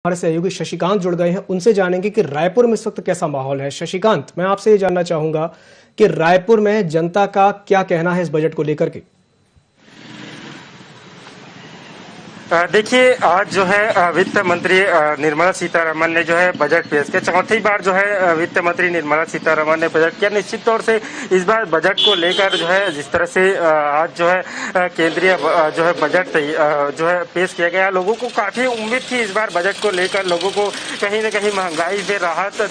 हमारे सहयोगी शशिकांत जुड़ गए हैं, उनसे जानेंगे कि रायपुर में इस वक्त कैसा माहौल है। शशिकांत, मैं आपसे ये जानना चाहूंगा कि रायपुर में जनता का क्या कहना है इस बजट को लेकर के। देखिए, आज जो है वित्त मंत्री निर्मला सीतारमण ने जो है बजट पेश किया। चौथी बार जो है वित्त मंत्री निर्मला सीतारमण ने बजट किया। निश्चित तौर से इस बार बजट को लेकर जो है जिस तरह से आज जो है केंद्रीय जो है बजट जो है पेश किया गया, लोगों को काफी उम्मीद थी इस बार बजट को लेकर। लोगों को कहीं न कहीं महंगाई से राहत,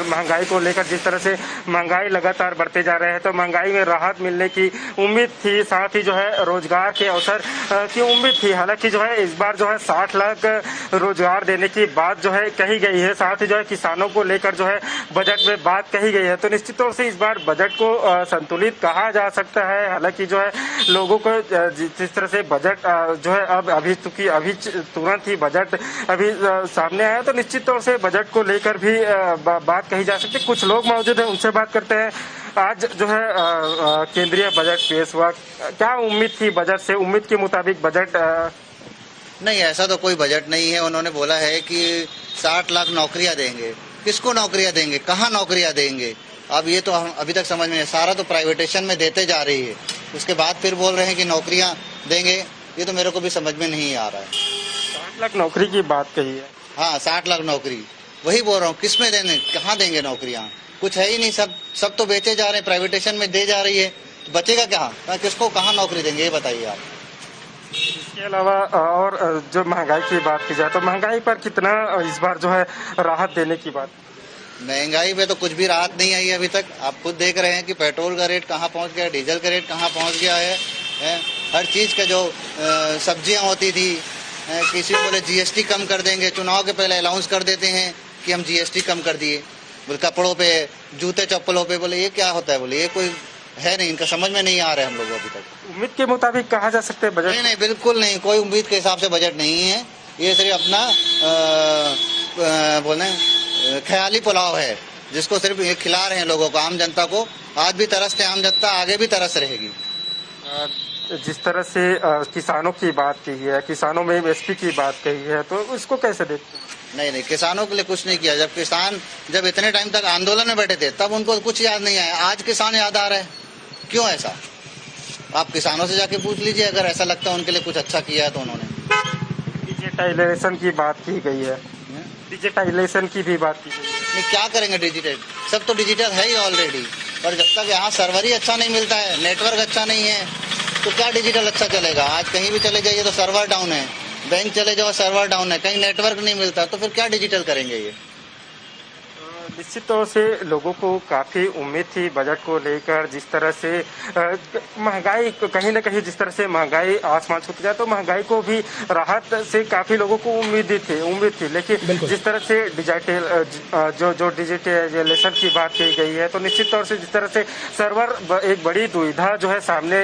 महंगाई को लेकर जिस तरह से महंगाई लगातार बढ़ते जा रहे हैं, तो महंगाई में राहत मिलने की उम्मीद थी। साथ ही जो है रोजगार के अवसर की उम्मीद थी। हालांकि जो है इस बार जो है 60 लाख रोजगार देने की बात जो है कही गई है। साथ ही जो है किसानों को लेकर जो है बजट में बात कही गई है। तो निश्चित तौर से इस बार बजट को संतुलित कहा जा सकता है। हालांकि जो है लोगों को जिस तरह से बजट जो है अभी तुरंत ही बजट अभी सामने आया, तो निश्चित तौर से बजट को लेकर भी बात कही जा सकती है। कुछ लोग मौजूद हैं, उनसे बात करते हैं। आज जो है केंद्रीय बजट पेश हुआ, क्या उम्मीद थी बजट से? उम्मीद के मुताबिक बजट नहीं, ऐसा तो कोई बजट नहीं है। उन्होंने बोला है कि 60 लाख नौकरियां देंगे। किसको नौकरियां देंगे, कहाँ नौकरियां देंगे? अब ये तो हम अभी तक समझ में नहीं, सारा तो प्राइवेटेशन में देते जा रही है। उसके बाद फिर बोल रहे हैं कि नौकरियां देंगे। ये तो मेरे को भी समझ में नहीं आ रहा है। 60 लाख नौकरी की बात कही है। हाँ, 60 लाख नौकरी, वही बोल रहा हूँ। किस में देंगे, कहाँ देंगे नौकरियाँ? कुछ है ही नहीं। सब तो बेचे जा रहे हैं, प्राइवेटेशन में दे जा रही है, तो बचेगा क्या? किसको कहाँ नौकरी देंगे, ये बताइए आप। इसके अलावा और जो महंगाई की बात की जाए, तो महंगाई पर कितना इस बार जो है राहत देने की बात? महंगाई पे तो कुछ भी राहत नहीं आई अभी तक। आप खुद देख रहे हैं कि पेट्रोल का रेट कहाँ पहुंच गया, डीजल का रेट कहाँ पहुंच गया है। हर चीज का जो सब्जियां होती थी, किसी को बोले जीएसटी कम कर देंगे, चुनाव के पहले अनाउंस कर देते हैं कि हम जीएसटी कम कर दिए। बोले कपड़ों पे, जूते चप्पलों पे, बोले ये क्या होता है? बोले ये कोई है नहीं, इनका समझ में नहीं आ रहा है हम लोग अभी तक। उम्मीद के मुताबिक कहा जा सकता है बजट? नहीं, बिल्कुल नहीं। कोई उम्मीद के हिसाब से बजट नहीं है। ये सिर्फ अपना बोले ख्याली पुलाव है, जिसको सिर्फ ये खिला रहे हैं लोगों को, आम जनता को। आज भी तरसते आम जनता, आगे भी तरस रहेगी। जिस तरह से किसानों की बात की है, किसानों में एमएसपी की बात कही है, तो उसको कैसे देखते हैं? नहीं, किसानों के लिए कुछ नहीं किया। जब इतने टाइम तक आंदोलन में बैठे थे, तब उनको कुछ याद नहीं आया। आज किसान याद आ रहा है, क्यों ऐसा? आप किसानों से जाके पूछ लीजिए, अगर ऐसा लगता है उनके लिए कुछ अच्छा किया है तो उन्होंने। डिजिटाइजेशन की बात की गई है, डिजिटाइजेशन की भी बात की गई है। नहीं, क्या करेंगे डिजिटल? सब तो डिजिटल है ही ऑलरेडी। और जब तक यहाँ सर्वर ही अच्छा नहीं मिलता है, नेटवर्क अच्छा नहीं है, तो क्या डिजिटल अच्छा चलेगा? आज कहीं भी चले जाइए तो सर्वर डाउन है, बैंक चले जाओ सर्वर डाउन है, कहीं नेटवर्क नहीं मिलता, तो फिर क्या डिजिटल करेंगे ये? निश्चित तौर से लोगों को काफी उम्मीद थी बजट को लेकर। जिस तरह से महंगाई कहीं न कहीं, जिस तरह से महंगाई आसमान छूती जाए, तो महंगाई को भी राहत से काफी लोगों को उम्मीद थी। लेकिन जिस तरह से जो डिजिटलाइजेशन की बात की गई है, तो निश्चित तौर से जिस तरह से सर्वर एक बड़ी दुविधा जो है सामने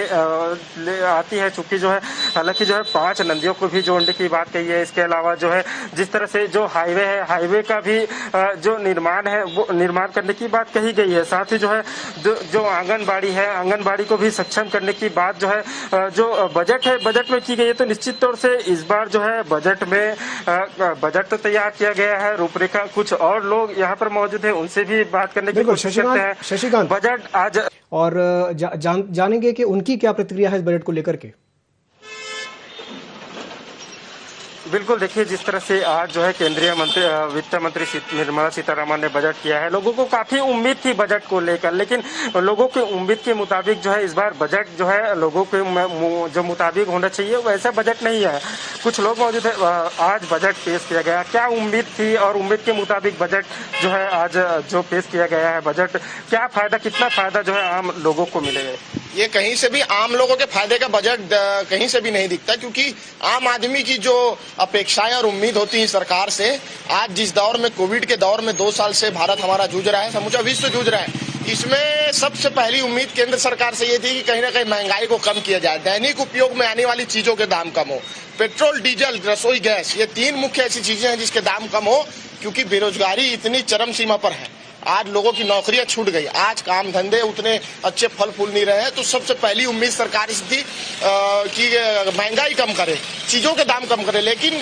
आती है। चूंकि जो है हालांकि जो है 5 नदियों को भी जोड़ने की बात कही है। इसके अलावा जो है जिस तरह से जो हाईवे है, हाईवे का भी जो निर्माण है, वो निर्माण करने की बात कही गई है। साथ ही जो है जो आंगनबाड़ी है, आंगनबाड़ी को भी सक्षम करने की बात जो है जो बजट में की गई है। तो निश्चित तौर से इस बार जो है बजट तो तैयार किया गया है, रूपरेखा। कुछ और लोग यहाँ पर मौजूद हैं, उनसे भी बात करने की कोशिश करते हैं। शशिकांत, बजट आज और जानेंगे कि उनकी क्या प्रतिक्रिया है इस बजट को लेकर के। बिल्कुल, देखिए जिस तरह से आज जो है केंद्रीय वित्त मंत्री निर्मला सीतारमण ने बजट किया है, लोगों को काफी उम्मीद थी बजट को लेकर। लेकिन लोगों की उम्मीद के मुताबिक जो है इस बार बजट जो है लोगों के जो मुताबिक होना चाहिए वैसा बजट नहीं है। कुछ लोग मौजूद है, आज बजट पेश किया गया, क्या उम्मीद थी और उम्मीद के मुताबिक बजट जो है आज जो पेश किया गया है बजट, क्या फायदा, कितना फायदा जो है आम लोगों को मिलेगा? ये कहीं से भी आम लोगों के फायदे का बजट कहीं से भी नहीं दिखता, क्योंकि आम आदमी की जो अपेक्षाएं और उम्मीद होती है सरकार से, आज जिस दौर में, कोविड के दौर में 2 साल से भारत हमारा जूझ रहा है, समूचा विश्व जूझ रहा है, इसमें सबसे पहली उम्मीद केंद्र सरकार से ये थी कि कहीं ना कहीं महंगाई को कम किया जाए, दैनिक उपयोग में आने वाली चीजों के दाम कम हो। पेट्रोल, डीजल, रसोई गैस, ये 3 मुख्य ऐसी चीजें हैं जिसके दाम कम हो, क्योंकि बेरोजगारी इतनी चरम सीमा पर है। आज लोगों की नौकरियां छूट गई, आज काम धंधे उतने अच्छे फल फूल नहीं रहे हैं। तो सबसे पहली उम्मीद सरकार से थी कि महंगाई कम करे, चीजों के दाम कम करे, लेकिन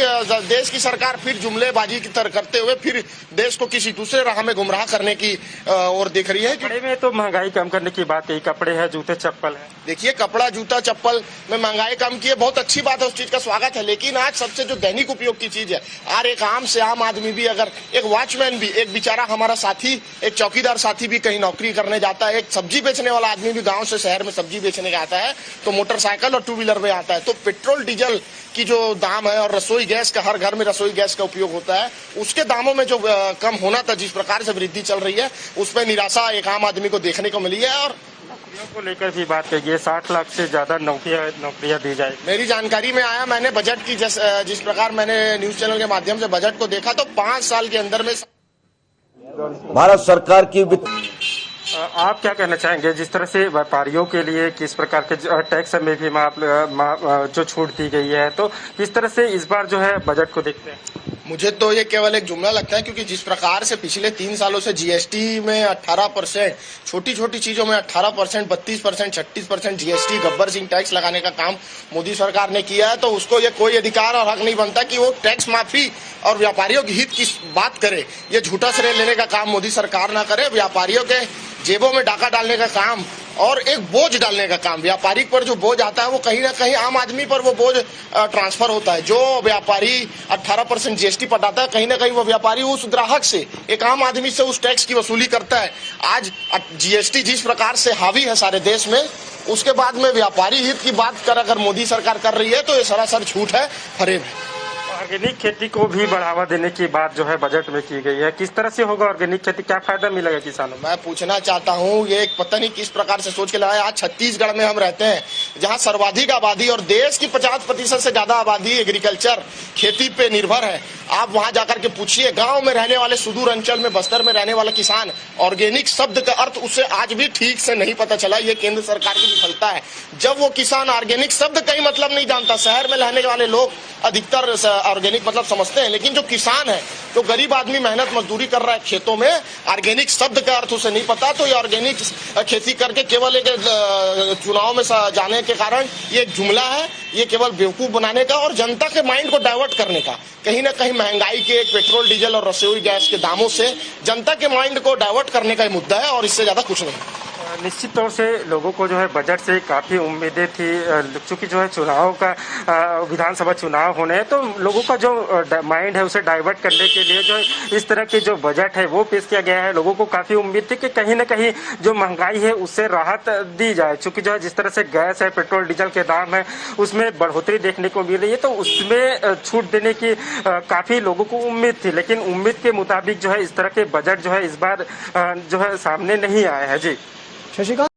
देश की सरकार फिर जुमलेबाजी की तरह करते हुए फिर देश को किसी दूसरे राह में गुमराह करने की ओर देख रही है। कपड़े में तो महंगाई कम करने की बात कही, कपड़े है, जूते चप्पल है। देखिए, कपड़ा जूता चप्पल में महंगाई कम की है, बहुत अच्छी बात है, उस चीज का स्वागत है। लेकिन आज सबसे जो दैनिक उपयोग की चीज है, और एक आम से आम आदमी भी, अगर एक वॉचमैन भी, एक बेचारा हमारा साथी, एक चौकीदार साथी भी कहीं नौकरी करने जाता है, एक सब्जी बेचने वाला आदमी भी गांव से शहर में सब्जी बेचने का आता है तो मोटरसाइकिल और टू व्हीलर में आता है, तो पेट्रोल डीजल की जो दाम है और रसोई गैस का, हर घर में रसोई गैस का उपयोग होता है, उसके दामों में जो कम होना था, जिस प्रकार से वृद्धि चल रही है, उसमें निराशा एक आम आदमी को देखने को मिली है। और नौकरियों को लेकर भी बात कही है, 60 लाख से ज्यादा नौकरियां दी जाएगी। मेरी जानकारी में आया, मैंने बजट की जिस प्रकार मैंने न्यूज चैनल के माध्यम से बजट को देखा, तो 5 साल के अंदर में भारत सरकार की आप क्या कहना चाहेंगे, जिस तरह से व्यापारियों के लिए किस प्रकार के टैक्स में भी जो छूट दी गई है, तो किस तरह से इस बार जो है बजट को देखते हैं? मुझे तो ये केवल एक जुमला लगता है, क्योंकि जिस प्रकार से पिछले 3 सालों से जीएसटी में 18%, छोटी छोटी चीजों में 18%, 32%, 36% जीएसटी, गब्बर सिंह टैक्स लगाने का काम मोदी सरकार ने किया है, तो उसको ये कोई अधिकार और हक नहीं बनता कि वो टैक्स माफी और व्यापारियों के हित की बात करे। ये झूठा श्रेय लेने का काम मोदी सरकार ना करे, व्यापारियों के जेबों में डाका डालने का काम और एक बोझ डालने का काम, व्यापारी पर जो बोझ आता है वो कहीं ना कहीं आम आदमी पर वो बोझ ट्रांसफर होता है। जो व्यापारी 18% जीएसटी पटाता है, कहीं ना कहीं वो व्यापारी उस ग्राहक से, एक आम आदमी से उस टैक्स की वसूली करता है। आज जीएसटी जिस प्रकार से हावी है सारे देश में, उसके बाद में व्यापारी हित की बात कर अगर मोदी सरकार कर रही है तो ये सरासर झूठ है, फरेब है। ऑर्गेनिक खेती को भी बढ़ावा देने की बात जो है बजट में की गई है, किस तरह से होगा ऑर्गेनिक खेती, क्या फायदा मिलेगा किसानों? मैं पूछना चाहता हूँ, ये पता नहीं किस प्रकार से सोच के लगाया। आज छत्तीसगढ़ में हम रहते हैं, जहाँ सर्वाधिक आबादी और देश की 50% से ज्यादा आबादी एग्रीकल्चर, खेती पे निर्भर है। आप वहां जाकर के पूछिए, गांव में रहने वाले, सुदूर अंचल में, बस्तर में रहने वाला किसान, ऑर्गेनिक शब्द का अर्थ उसे आज भी ठीक से नहीं पता चला। ये केंद्र सरकार की विफलता है। जब वो किसान ऑर्गेनिक शब्द का ही मतलब नहीं जानता, शहर में रहने वाले लोग अधिकतर ऑर्गेनिक मतलब समझते हैं, लेकिन जो किसान है, जो गरीब आदमी मेहनत मजदूरी कर रहा है खेतों में, ऑर्गेनिक शब्द का अर्थ उसे नहीं पता। तो ये ऑर्गेनिक खेती करके केवल एक चुनाव में जाने के कारण ये एक जुमला है, ये केवल बेवकूफ बनाने का और जनता के माइंड को डाइवर्ट करने का। कहीं ना कहीं महंगाई के, पेट्रोल डीजल और रसोई गैस के दामों से जनता के माइंड को डाइवर्ट करने का मुद्दा है और इससे ज्यादा कुछ नहीं। निश्चित तौर से लोगों को जो है बजट से काफी उम्मीदें थी, चूंकि जो है चुनाव का विधानसभा चुनाव होने हैं, तो लोगों का जो माइंड है उसे डाइवर्ट करने के लिए जो इस तरह की जो बजट है वो पेश किया गया है। लोगों को काफी उम्मीद थी कि कहीं ना कहीं जो महंगाई है उससे राहत दी जाए, चूंकि जो है जिस तरह से गैस है, पेट्रोल डीजल के दाम है, उसमें बढ़ोतरी देखने को मिल रही है, तो उसमें छूट देने की काफी लोगों को उम्मीद थी। लेकिन उम्मीद के मुताबिक जो है इस तरह के बजट जो है इस बार जो है सामने नहीं आए हैं। जी शशिकांत।